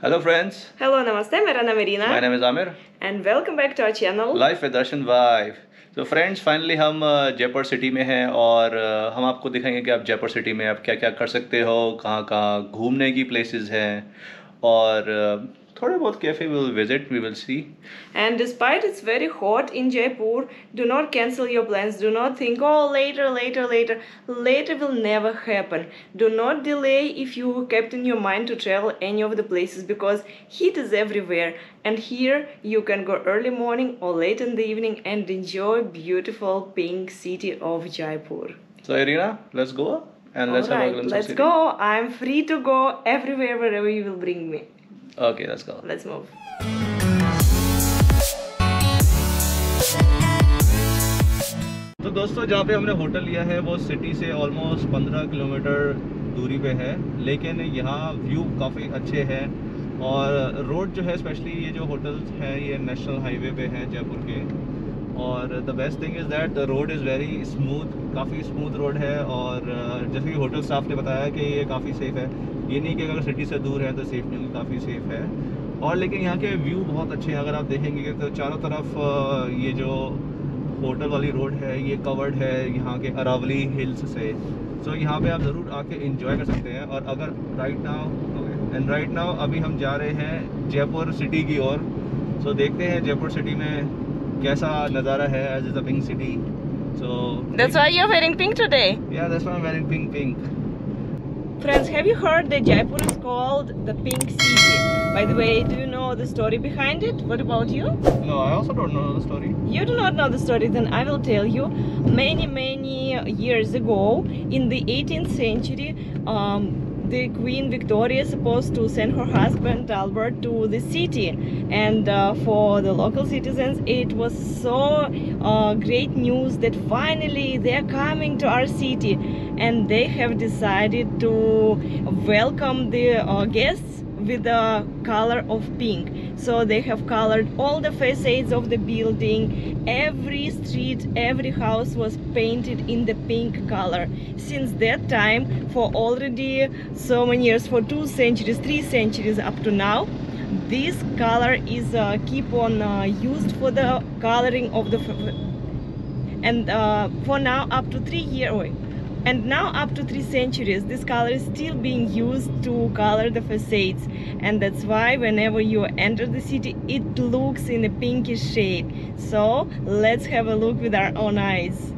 Hello friends, Hello, namaste. मेरा नाम है Reena my name is Amir. and welcome back to our channel. Life with Darshan Vibe. तो friends finally हम Jaipur city में हैं और हम आपको दिखाएंगे कि आप जयपुर सिटी में आप क्या क्या कर सकते हो, कहाँ कहाँ घूमने की प्लेसेस हैं और थोड़े बहुत cafe will visit, we will see. And despite it's very hot in Jaipur, do not cancel your plans. Do not think, oh, later. Later will never happen. Do not delay if you kept in your mind to travel any of the places because heat is everywhere. And here you can go early morning or late in the evening and enjoy beautiful pink city of Jaipur. So Irina, let's go and let's have a glimpse of Let's city. go. I'm free to go everywhere, wherever you will bring me. Okay, let's go. Let's move. तो दोस्तों जहाँ पे हमने hotel लिया है वो city से almost 15 kilometre दूरी पे है, लेकिन यहाँ व्यू काफ़ी अच्छे हैं और रोड जो है स्पेशली ये जो होटल्स हैं ये नेशनल हाईवे पे हैं जयपुर के. और the best thing is that the road is very smooth, काफ़ी स्मूथ रोड है. और जैसे कि होटल स्टाफ ने बताया कि ये काफ़ी सेफ़ है. ये नहीं कि अगर सिटी से दूर है तो सेफ नहीं, काफ़ी सेफ़ है. और लेकिन यहाँ के व्यू बहुत अच्छे हैं. अगर आप देखेंगे तो चारों तरफ ये जो होटल वाली रोड है ये कवर्ड है यहाँ के अरावली हिल्स से. सो यहाँ पे आप ज़रूर आके एंजॉय कर सकते हैं. और अगर राइट नाउ अभी हम जा रहे हैं जयपुर सिटी की ओर. सो देखते हैं जयपुर सिटी में कैसा नज़ारा है as is a pink city. So That's why you're wearing pink today. Yeah, that's why I'm wearing pink. Friends, have you heard that Jaipur is called the Pink City? By the way, do you know the story behind it? What about you? No, I also don't know the story. You do not know the story, then I will tell you. Many years ago, in the 18th century, the Queen Victoria is supposed to send her husband Albert to the city, and for the local citizens it was so great news that finally they are coming to our city, and they have decided to welcome the guests with the color of pink. So they have colored all the facades of the building. Every street, every house was painted in the pink color. Since that time, for already so many years, for 2 centuries, 3 centuries up to now, this color is keep on used for the coloring of the and for now up to 3 years. And now up to 3 centuries, this color is still being used to color the facades, and that's why whenever you enter the city, it looks in a pinkish shade. So let's have a look with our own eyes.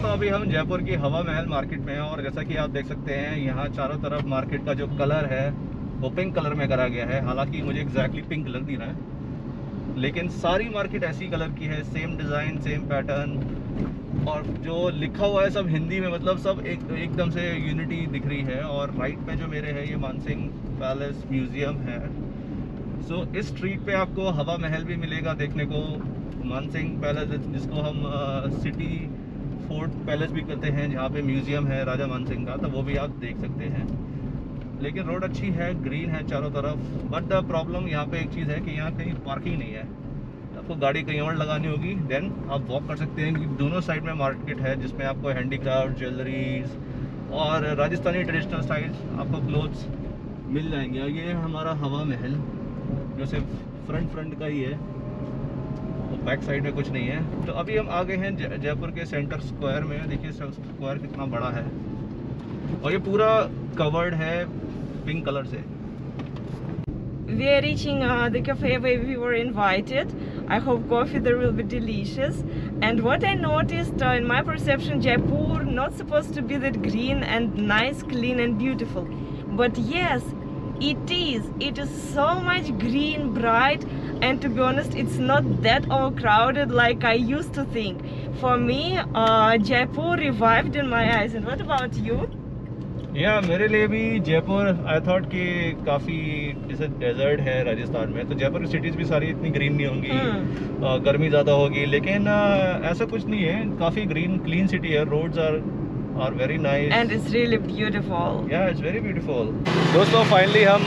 अभी हम जयपुर की हवा महल market में हैं और जैसा कि आप देख सकते हैं यहाँ चारों तरफ मार्केट का जो कलर है वो पिंक कलर में करा गया है. हालांकि मुझे एग्जैक्टली पिंक लग नहीं रहा है, लेकिन सारी मार्केट ऐसी कलर की है, सेम डिज़ाइन, सेम पैटर्न, और जो लिखा हुआ है सब हिंदी में, मतलब सब एकदम से यूनिटी दिख रही है. और राइट में जो मेरे है ये मानसिंह पैलेस म्यूज़ियम है. सो इस स्ट्रीट पे आपको हवा महल भी मिलेगा देखने को. मानसिंह पैलेस जिसको हम सिटी फोर्ट पैलेस भी कहते हैं, जहाँ पे म्यूज़ियम है राजा मानसिंह का, तो वो भी आप देख सकते हैं. लेकिन रोड अच्छी है, ग्रीन है चारों तरफ. बट द प्रॉब्लम यहाँ पे एक चीज़ है कि यहाँ कहीं पार्किंग नहीं है. आपको गाड़ी कहीं और लगानी होगी, देन आप वॉक कर सकते हैं. क्योंकि दोनों साइड में मार्केट है जिसमें आपको हैंडीक्राफ्ट, ज्वेलरीज और राजस्थानी ट्रेडिशनल स्टाइल्स आपको क्लोथ्स मिल जाएंगे. और ये हमारा हवा महल जो सिर्फ फ्रंट का ही है, बैक साइड में कुछ नहीं है. तो अभी हम आ गए हैं जयपुर के सेंटर स्क्वायर में. देखिए स्क्वायर कितना बड़ा है और ये पूरा कवर्ड है पिंक कलर से. We are reaching the cafe where we were invited. I hope coffee there will be delicious. And what I noticed in my perception, Jaipur not supposed to be that green and nice, clean and beautiful. But yes, it is. It is so much green, bright, and to be honest, it's not that overcrowded like I used to think. For me, Jaipur revived in my eyes. And what about you? या मेरे लिए भी Jaipur I thought कि काफ़ी जैसे desert है राजस्थान में, तो जयपुर की सिटीज़ भी सारी इतनी ग्रीन नहीं होंगी, गर्मी ज़्यादा होगी, लेकिन ऐसा कुछ नहीं है, काफ़ी ग्रीन क्लीन सिटी है, roads are very nice and it's really beautiful. या इट्स वेरी ब्यूटीफुल। दोस्तों फाइनली हम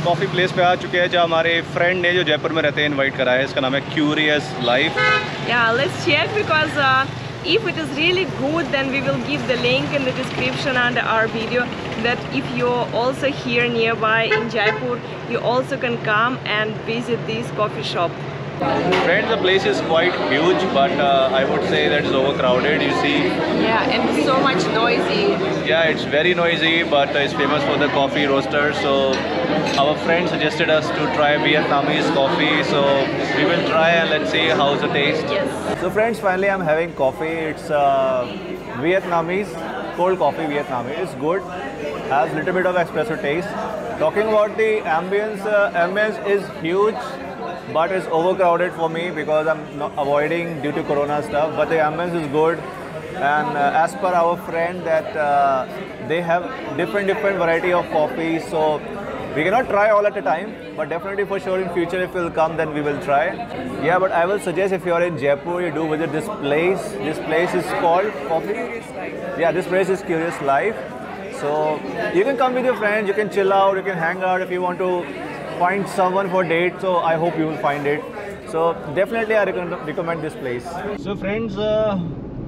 कॉफ़ी प्लेस पे आ चुके हैं, जहाँ हमारे फ्रेंड ने जो जयपुर में रहते हैं इन्वाइट करा है, इसका नाम है क्यूरियस लाइफ। या let's check because if it is really good, then we will give the link in the description under our video, that if you're also here nearby in Jaipur, you also can come and visit this coffee shop. Friends, the place is quite huge, but I would say that it's overcrowded, you see. Yeah, and so much noisy. Yeah, it's very noisy, but it's famous for the coffee roasters. So our friend suggested us to try Vietnamese coffee, so we will try and let's see how's the taste. Yes. So friends, finally I'm having coffee. It's Vietnamese, cold coffee Vietnamese. It's good, has little bit of espresso taste. Talking about the ambience, ambience is huge, but it's overcrowded for me because I'm not avoiding due to corona stuff, but the ambience is good. And as per our friend that they have different variety of coffee, so we cannot try all at a time, but definitely for sure in future if we'll come then we will try. Yeah, but I will suggest if you are in Jaipur, you do visit this place. This place is called Coffee. Yeah, this place is Curious Life. So you can come with your friends, you can chill out, you can hang out if you want to find someone for date. So I hope you will find it. So definitely I recommend this place. So friends,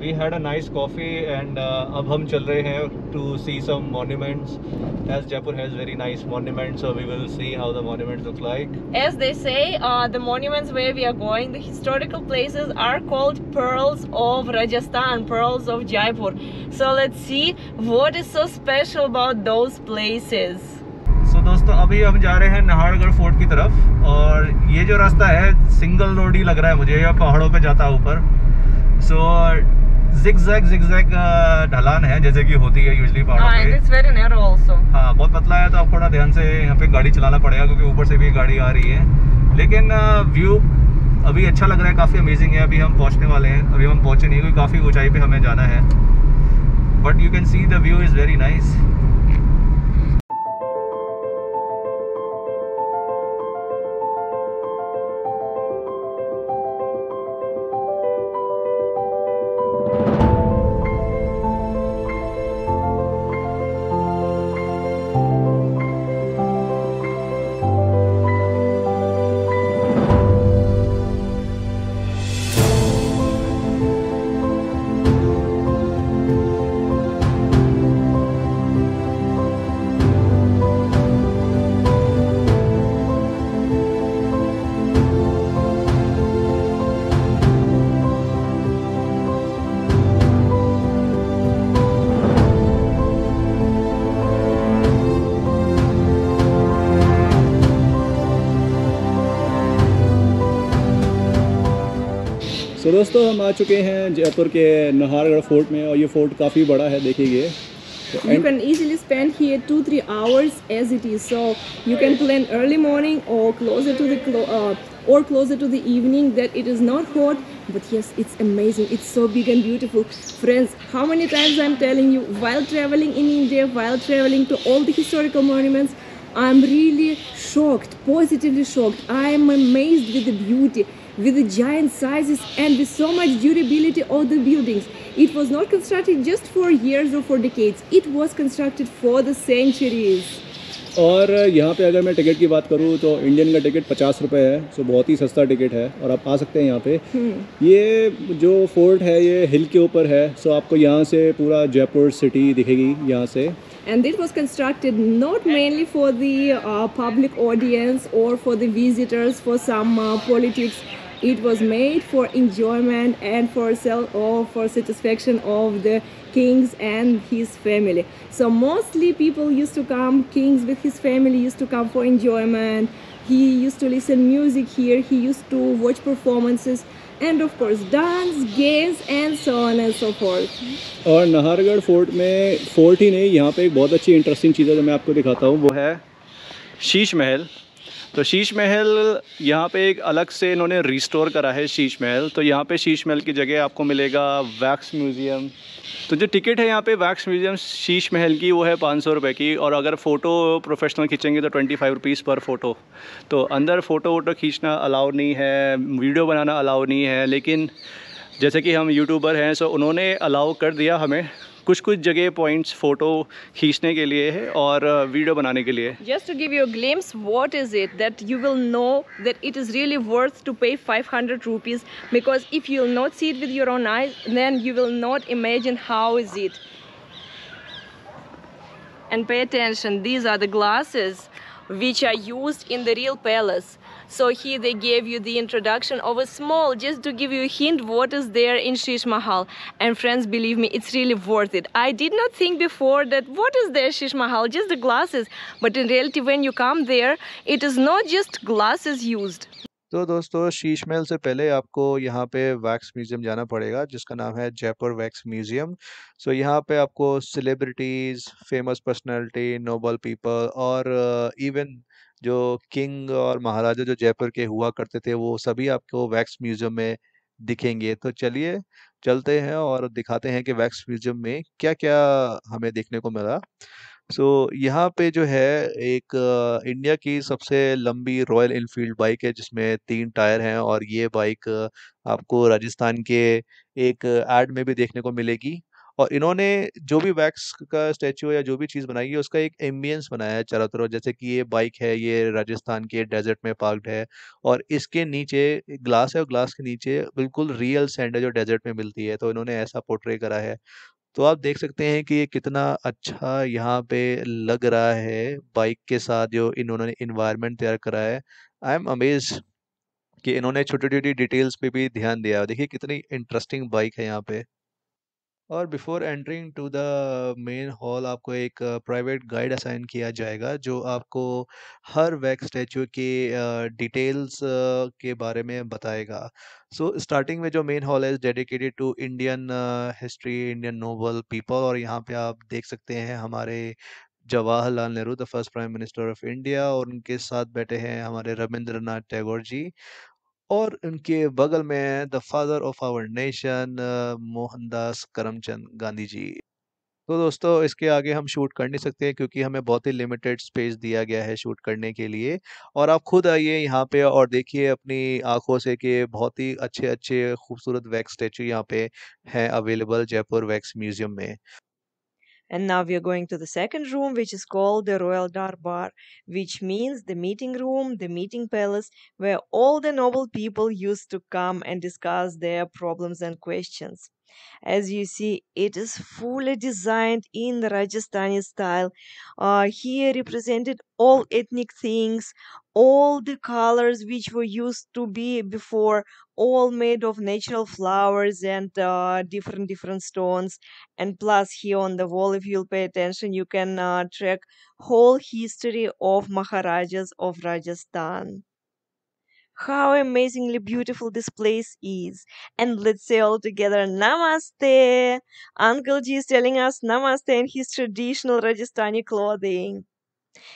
we had a nice coffee and अब हम चल रहे हैं to see some monuments, as Jaipur has very nice monuments, so we will see how the monuments look like. As they say, the monuments where we are going, the historical places are called Pearls of Rajasthan, Pearls of Jaipur. So let's see what is so special about those places. So दोस्तों अभी हम जा रहे हैं Nahargarh fort की तरफ, और ये जो रास्ता है सिंगल रोड ही लग रहा है मुझे, या पहाड़ों पे जाता है ऊपर। So zigzag ढलान है जैसे कि होती है यूजुअली पहाड़ों पे। It's very narrow also. हाँ, बहुत पतला है, तो आप थोड़ा ध्यान से यहाँ पे गाड़ी चलाना पड़ेगा क्योंकि ऊपर से भी गाड़ी आ रही है, लेकिन व्यू अभी अच्छा लग रहा है, काफ़ी अमेजिंग है। अभी हम पहुँचने वाले हैं, अभी हम पहुँचे नहीं, क्योंकि काफ़ी ऊंचाई पे हमें जाना है, but you can see the view is very nice. तो दोस्तों हम आ चुके हैं जयपुर के नाहरगढ़ फोर्ट में, और ये फोर्ट काफ़ी बड़ा है, देखिए। You can easily spend here 2-3 hours as it is. So you can plan early morning or closer to the evening. That it is not hot, but yes, it's amazing. It's so big and beautiful. Friends, how many times I'm telling you, while traveling in India, while traveling to all the historical monuments, I'm really shocked, positively shocked. I am amazed with the beauty, with the giant sizes and with so much durability of the buildings. It was not constructed just for years or for decades. It was constructed for the centuries. और यहाँ पे अगर मैं ticket की बात करूँ तो Indian का टिकट 50 रुपये है, सो बहुत ही सस्ता टिकट है, और आप आ सकते हैं यहाँ पे। ये जो फोर्ट है ये हिल के ऊपर है, सो आपको यहाँ से पूरा जयपुर सिटी दिखेगी यहाँ से। And it was constructed not mainly for the public audience or for the visitors for some politics. It was made for enjoyment and for satisfaction of the kings and his family. So mostly people used to come, kings with his family used to come for enjoyment. He used to listen music here, he used to watch performances, and of course dance, games and so on and so forth. और Nahargarh fort में fort ही नहीं, यहाँ पे एक बहुत अच्छी interesting चीज़ है जो मैं आपको दिखाता हूँ, वो है शीश महल। तो शीश महल यहाँ पे एक अलग से इन्होंने रिस्टोर करा है शीश महल। तो यहाँ पे शीश महल की जगह आपको मिलेगा वैक्स म्यूज़ियम। तो जो टिकट है यहाँ पे वैक्स म्यूज़ियम शीश महल की, वो है 500 रुपये की, और अगर फ़ोटो प्रोफेशनल खींचेंगे तो 25 रुपीज़ पर फ़ोटो। तो अंदर फ़ोटो वोटो खींचना अलाउ नहीं है, वीडियो बनाना अलाउ नहीं है, लेकिन जैसे कि हम यूट्यूबर हैं सो उन्होंने अलाउ कर दिया हमें कुछ कुछ जगह पॉइंट्स फ़ोटो खींचने के लिए है और वीडियो बनाने के लिए। Just to give you a glimpse, what is it that you will know that it is really worth to pay 500 rupees, because if you will not see it with your own eyes, then you will not imagine how is it. And pay attention, these are the glasses which are used in the real palace. So here they gave you the introduction of a small, just to give you a hint what is there in Shish Mahal. And friends, believe me, it's really worth it. I did not think before that what is there Shish Mahal, just the glasses. But in reality, when you come there, it is not just glasses used. तो दोस्तों, शीश महल से पहले आपको यहाँ पे wax museum जाना पड़ेगा, जिसका नाम है जयपुर वैक्स म्यूज़ियम। सो यहाँ पे आपको celebrities, famous personality, noble people और इवन जो किंग और महाराजा जो जयपुर के हुआ करते थे, वो सभी आपको वैक्स म्यूज़ियम में दिखेंगे। तो चलिए चलते हैं और दिखाते हैं कि वैक्स म्यूज़ियम में क्या-क्या हमें देखने को मिला। सो यहाँ पे जो है एक इंडिया की सबसे लंबी रॉयल इनफील्ड बाइक है, जिसमें 3 टायर हैं, और ये बाइक आपको राजस्थान के एक ऐड में भी देखने को मिलेगी। और इन्होंने जो भी वैक्स का स्टैचू या जो भी चीज़ बनाई है, उसका एक एम्बियंस बनाया है चारों तरफ। जैसे कि ये बाइक है, ये राजस्थान के डेज़र्ट में पार्क्ड है, और इसके नीचे एक ग्लास है, और ग्लास के नीचे बिल्कुल रियल सैंड है जो डेज़र्ट में मिलती है। तो इन्होंने ऐसा पोर्ट्रे करा है। तो आप देख सकते हैं कि ये कितना अच्छा यहाँ पे लग रहा है बाइक के साथ, जो इन्होंने एनवायरनमेंट तैयार करा है। आई एम अमेज्ड कि इन्होंने छोटी-छोटी डिटेल्स पे भी ध्यान दिया है। देखिए कितनी इंटरेस्टिंग बाइक है यहाँ पे। और before entering to the main hall आपको एक प्राइवेट गाइड असाइन किया जाएगा, जो आपको हर वैक्स स्टैचू के डिटेल्स के बारे में बताएगा। सो स्टार्टिंग में जो मेन हॉल है dedicated to Indian history, Indian noble people, और यहाँ पे आप देख सकते हैं हमारे Jawaharlal Nehru, the first prime minister of India, और उनके साथ बैठे हैं हमारे रविंद्रनाथ टैगोर जी, और उनके बगल में the father of our nation Mohandas Karamchand Gandhi ji. तो दोस्तों, इसके आगे हम शूट कर नहीं सकते क्योंकि हमें बहुत ही लिमिटेड स्पेस दिया गया है शूट करने के लिए। और आप खुद आइए यहाँ पे और देखिए अपनी आंखों से कि बहुत ही अच्छे अच्छे खूबसूरत वैक्स स्टैचू यहाँ पे हैं अवेलेबल जयपुर वैक्स म्यूजियम में। And now we are going to the second room, which is called the Royal Darbar, which means the meeting room, the meeting palace, where all the noble people used to come and discuss their problems and questions. As you see, it is fully designed in the Rajasthani style. Here represented all ethnic things, all the colors which were used to be before, all made of natural flowers and different stones. And plus here on the wall, if you'll pay attention, you can track whole history of Maharajas of Rajasthan. How amazingly beautiful this place is. And let's say all together, Namaste. Uncle Ji is telling us Namaste in his traditional Rajasthani clothing.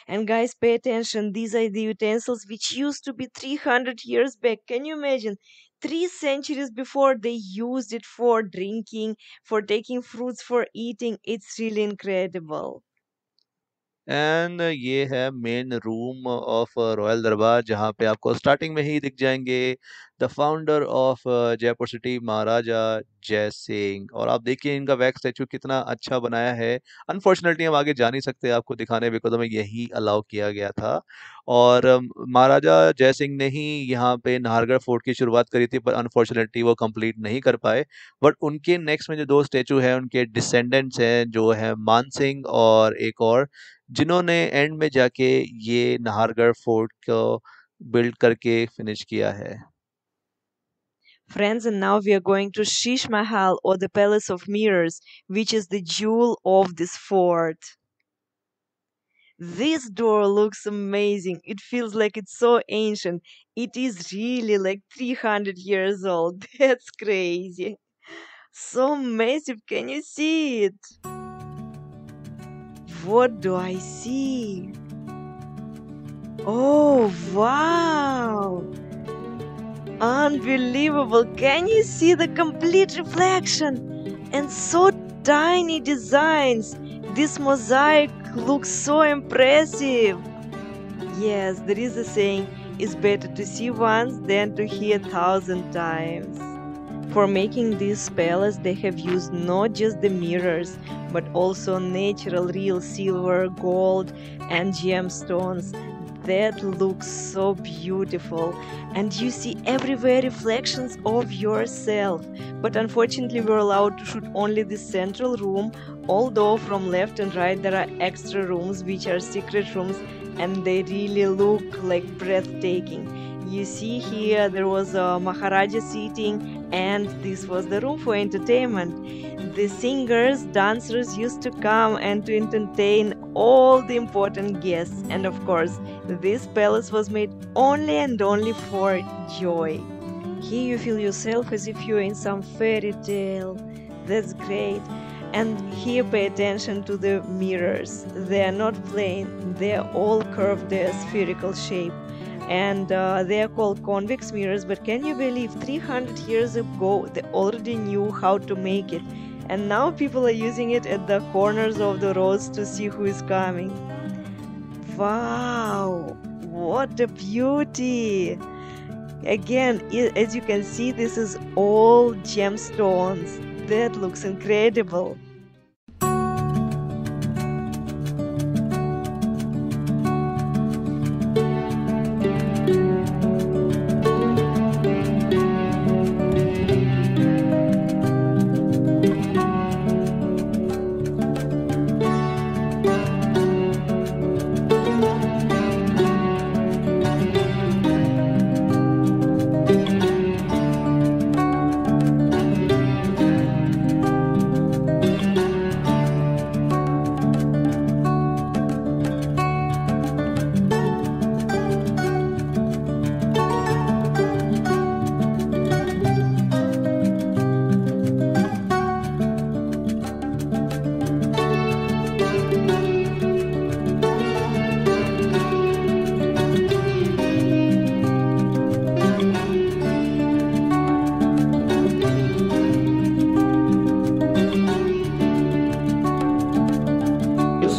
And guys, pay attention. These are the utensils which used to be 300 years back. Can you imagine? 3 centuries before they used it for drinking, for taking fruits, for eating. It's really incredible. And ये है main room of royal दरबार, जहाँ पे आपको starting में ही दिख जाएंगे the founder of Jaipur city Maharaja Jai Singh. और आप देखिए इनका वैक्स स्टैचू कितना अच्छा बनाया है। अनफॉर्चुनेटली हम आगे जा नहीं सकते आपको दिखाने, बिकॉज हमें यही अलाउ किया गया था। और महाराजा जय सिंह ने ही यहाँ पे नाहरगढ़ फोर्ट की शुरुआत करी थी, पर अनफॉर्चुनेटली वो कंप्लीट नहीं कर पाए। बट उनके नेक्स्ट में जो 2 स्टैचू हैं उनके डिसेंडेंट्स हैं, जो है मान सिंह और एक और, जिन्होंने एंड में जाके ये नाहरगढ़ फोर्ट को बिल्ड करके फिनिश किया है। Friends, and now we are going to Shish Mahal, or the Palace of Mirrors, which is the jewel of this fort. This door looks amazing. It feels like it's so ancient. It is really like 300 years old. That's crazy. So massive. Can you see it? What do I see? Oh, wow. Unbelievable. Can you see the complete reflection? And so tiny designs. This mosaic looks so impressive. Yes, there is a saying, it's better to see once than to hear 1,000 times. For making this palace, they have used not just the mirrors, but also natural real silver, gold, and gemstones. That looks so beautiful, and you see everywhere reflections of yourself. But unfortunately, we're allowed to shoot only the central room, although from left and right there are extra rooms which are secret rooms, and they really look like breathtaking. You see here there was a Maharaja sitting, and this was the room for entertainment. The singers, dancers used to come and to entertain all the important guests, and of course this palace was made only and only for joy. Here you feel yourself as if you're in some fairy tale. That's great. And here pay attention to the mirrors. They are not plain, they are all curved, they are spherical shape. And they are called convex mirrors, but can you believe 300 years ago they already knew how to make it, and now people are using it at the corners of the roads to see who is coming. Wow, what a beauty! Again, as you can see, this is all gemstones. That looks incredible.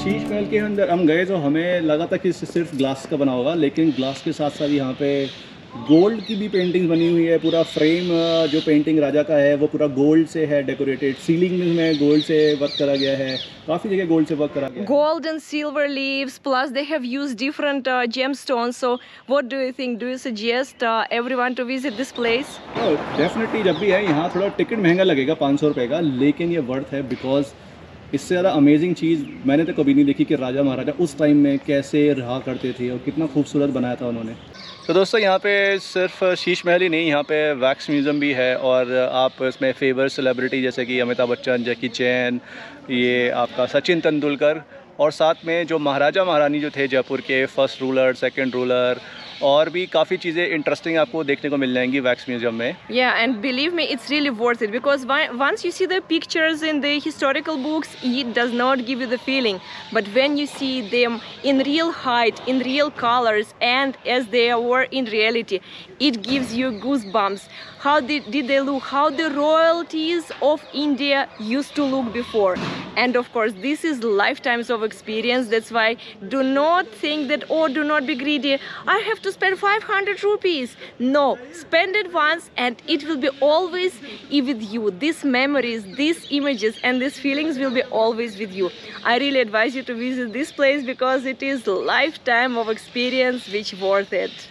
Sheesh Mahal के अंदर हम गए तो हमें लगा था कि सिर्फ ग्लास का बना होगा, लेकिन ग्लास के साथ साथ यहाँ पे गोल्ड की भी पेंटिंग बनी हुई है। पूरा फ्रेम जो पेंटिंग राजा का है वो पूरा गोल्ड से है डेकोरेटेड। सीलिंग में गोल्ड से वर्क करा गया है, काफ़ी जगह गोल्ड से वर्क करा गया है। Gold and silver leaves, plus they have used different gemstones. So what do you think? Do you suggest everyone to visit this place? Definitely जब भी है यहाँ थोड़ा टिकट महंगा लगेगा 500 रुपये का, लेकिन ये वर्थ है बिकॉज इससे ज़्यादा अमेजिंग चीज़ मैंने तो कभी नहीं देखी कि राजा महाराजा उस टाइम में कैसे रहा करते थे और कितना खूबसूरत बनाया था उन्होंने। तो दोस्तों यहाँ पे सिर्फ शीश महल ही नहीं, यहाँ पे वैक्स म्यूज़ियम भी है और आप इसमें फेवर सेलिब्रिटी जैसे कि अमिताभ बच्चन, जैकी चैन, ये आपका सचिन तेंदुलकर और साथ में जो महाराजा महारानी जो थे जयपुर के, फर्स्ट रूलर, सेकंड रूलर, और भी काफ़ी चीज़ें इंटरेस्टिंग आपको देखने को मिल जाएंगी वैक्स म्यूजियम में। Yeah, and believe me, it's really worth it because once you see the pictures in the historical books, it does not give you the feeling. But when you see them in real height, in real colors, and as they were in reality, it gives you goosebumps. How did they look? How the royalties of India used to look before. And of course, this is lifetimes of experience. That's why do not think that, oh, do not be greedy. I have to spend 500 rupees. No, spend it once and it will be always with you. These memories, these images and these feelings will be always with you. I really advise you to visit this place because it is lifetime of experience which worth it.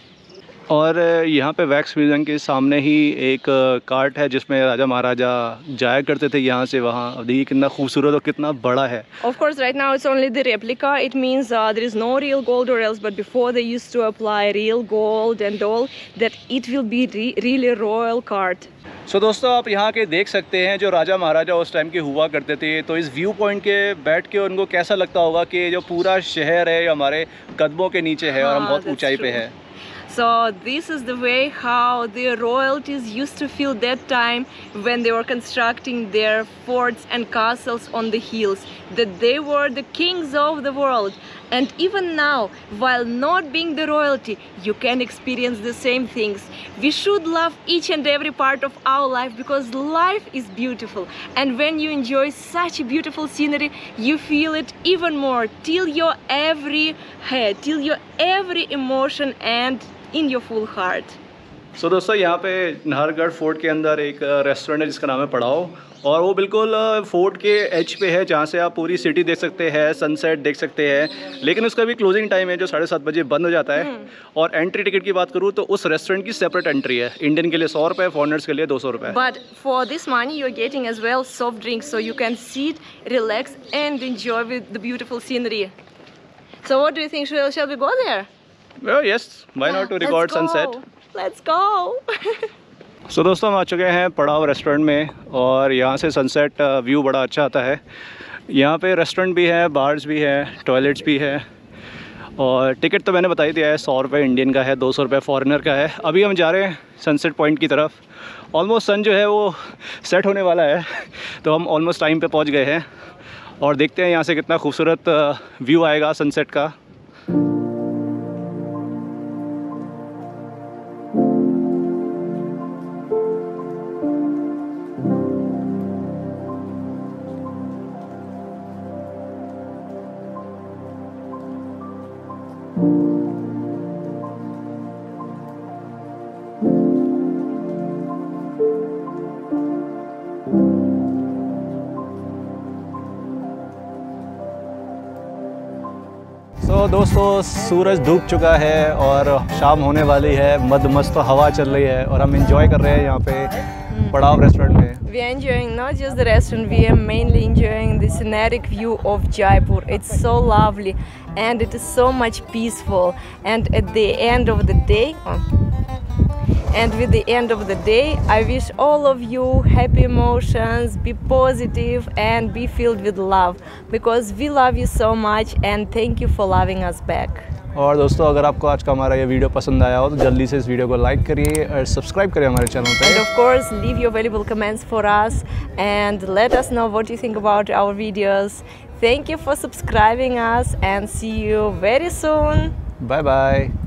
और यहाँ पे wax museum के सामने ही एक cart है जिसमें राजा महाराजा जाया करते थे यहाँ से वहाँ। अब देखिए कितना खूबसूरत और कितना बड़ा है। Of course, right now it's only the replica. It means there is no real gold or else, but before they used to apply real gold and all, that it will be really royal cart. सो दोस्तों आप यहाँ के देख सकते हैं जो राजा महाराजा उस time के हुआ करते थे। तो इस व्यू पॉइंट के बैठ के उनको कैसा लगता होगा कि जो पूरा शहर है हमारे कदमों के नीचे है और हम बहुत ऊंचाई पे है। So this is the way how the royalties used to feel that time when they were constructing their forts and castles on the hills, that they were the kings of the world. And even now, while not being the royalty, you can experience the same things. We should love each and every part of our life because life is beautiful. And when you enjoy such a beautiful scenery, you feel it even more till your every head, till your every emotion and in your full heart. सो दोस्तों यहाँ पे Nahargarh fort के अंदर एक restaurant है जिसका नाम है पड़ाव, और वो बिल्कुल फोर्ट के एज पे है जहाँ से आप पूरी सिटी देख सकते हैं, सनसेट देख सकते हैं। लेकिन उसका भी क्लोजिंग टाइम है जो 7:30 बजे बंद हो जाता है। और एंट्री टिकट की बात करूँ तो उस रेस्टोरेंट की सेपरेट एंट्री है। इंडियन के लिए 100 रुपये, फॉरनर्स के लिए 200 रुपये। But for this money you're getting as well soft drinks, so you can sit, relax and enjoy with the beautiful scenery. So what do you think? Shall we go there? Yes, why not to record sunset? Let's go. सो दोस्तों हम आ चुके हैं पड़ाव restaurant में और यहाँ से sunset view बड़ा अच्छा आता है। यहाँ पे रेस्टोरेंट भी है, बार्स भी है, टॉयलेट्स भी है। और टिकट तो मैंने बता ही दिया है, 100 रुपये इंडियन का है, 200 रुपये फॉरेनर का है। अभी हम जा रहे हैं सनसेट पॉइंट की तरफ। ऑलमोस्ट सन जो है वो सेट होने वाला है, तो हम ऑलमोस्ट टाइम पे पहुँच गए हैं। और देखते हैं यहाँ से कितना खूबसूरत व्यू आएगा सनसेट का। तो दोस्तों सूरज डूब चुका है और शाम होने वाली है, मस्त हवा चल रही है और हम एंजॉय कर रहे हैं यहाँ पे पड़ाव रेस्टोरेंट में। We are enjoying not just the restaurant, we are mainly enjoying the scenic view of Jaipur. It's so lovely and it is so much peaceful. And at the end of the day, with the end of the day, I wish all of you happy emotions, be positive and be filled with love because we love you so much and thank you for loving us back. और दोस्तों अगर आपको आज का हमारा ये video पसंद आया हो तो जल्दी से इस वीडियो को लाइक करिए और सब्सक्राइब करिए हमारे चैनल पे। And of course, leave your valuable comments for us and let us know what you think about our videos. Thank you for subscribing us and see you very soon. Bye bye.